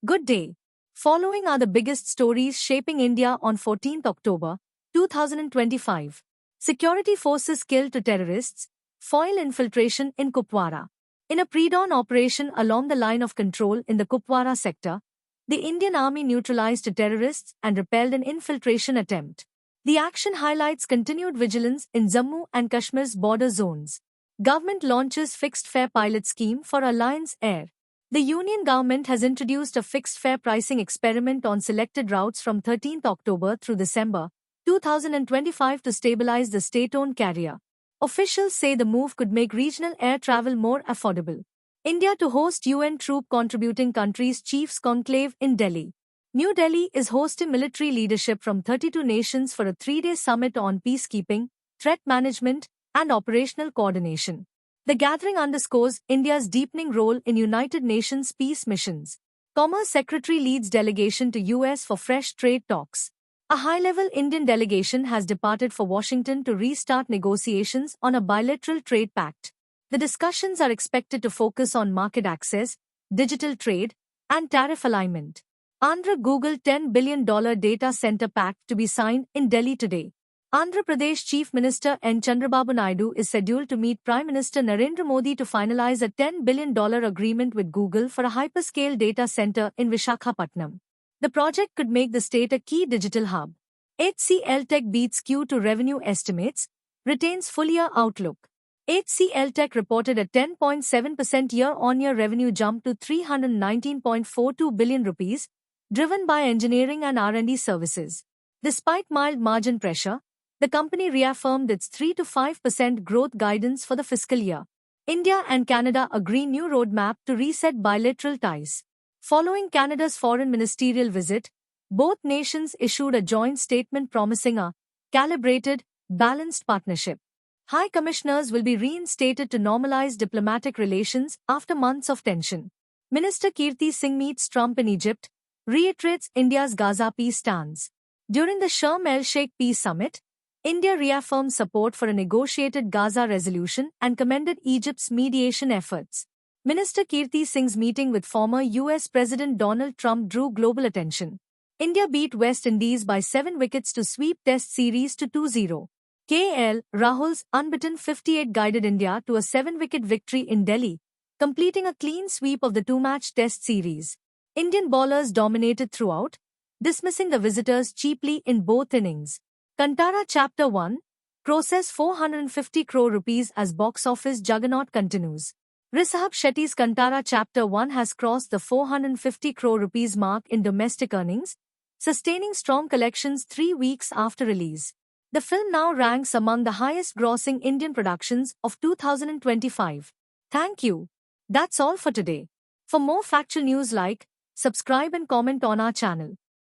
Good day. Following are the biggest stories shaping India on 14th October 2025. Security forces killed two terrorists, foil infiltration in Kupwara. In a pre-dawn operation along the line of control in the Kupwara sector, the Indian Army neutralized the terrorists and repelled an infiltration attempt. The action highlights continued vigilance in Jammu and Kashmir's border zones. Government launches fixed fare pilot scheme for Alliance Air. The Union government has introduced a fixed fare pricing experiment on selected routes from 13th October through December 2025 to stabilize the state-owned carrier. Officials say the move could make regional air travel more affordable. India to host UN troop contributing countries chiefs conclave in Delhi. New Delhi is hosting military leadership from 32 nations for a 3-day summit on peacekeeping, threat management, and operational coordination. The gathering underscores India's deepening role in United Nations peace missions. Commerce Secretary leads delegation to US for fresh trade talks. A high-level Indian delegation has departed for Washington to restart negotiations on a bilateral trade pact. The discussions are expected to focus on market access, digital trade, and tariff alignment. Andhra Google $10 billion data center pact to be signed in Delhi today. Andhra Pradesh Chief Minister N. Chandrababu Naidu is scheduled to meet Prime Minister Narendra Modi to finalize a $10 billion agreement with Google for a hyperscale data center in Visakhapatnam. The project could make the state a key digital hub. HCL Tech beats Q2 revenue estimates, retains full-year outlook. HCL Tech reported a 10.7% year-on-year revenue jump to 319.42 billion rupees, driven by engineering and R&D services. Despite mild margin pressure, the company reaffirmed its 3 to 5% growth guidance for the fiscal year. India and Canada agree new roadmap to reset bilateral ties. Following Canada's foreign ministerial visit, both nations issued a joint statement promising a calibrated, balanced partnership. High commissioners will be reinstated to normalize diplomatic relations after months of tension. Minister Kirti Singh meets Trump in Egypt, reiterates India's Gaza peace stance. During the Sharm el-Sheikh Peace Summit, India reaffirmed support for a negotiated Gaza resolution and commended Egypt's mediation efforts. Minister Kirti Singh's meeting with former US President Donald Trump drew global attention. India beat West Indies by 7 wickets to sweep Test series to 2-0. KL Rahul's unbeaten 58 guided India to a 7-wicket victory in Delhi, completing a clean sweep of the 2-match Test series. Indian bowlers dominated throughout, dismissing the visitors cheaply in both innings. Kantara Chapter 1, process 450 crore rupees as box office juggernaut continues. Rishabh Shetty's Kantara Chapter 1 has crossed the 450 crore rupees mark in domestic earnings, sustaining strong collections 3 weeks after release. The film now ranks among the highest-grossing Indian productions of 2025. Thank you. That's all for today. For more factual news, like, subscribe and comment on our channel.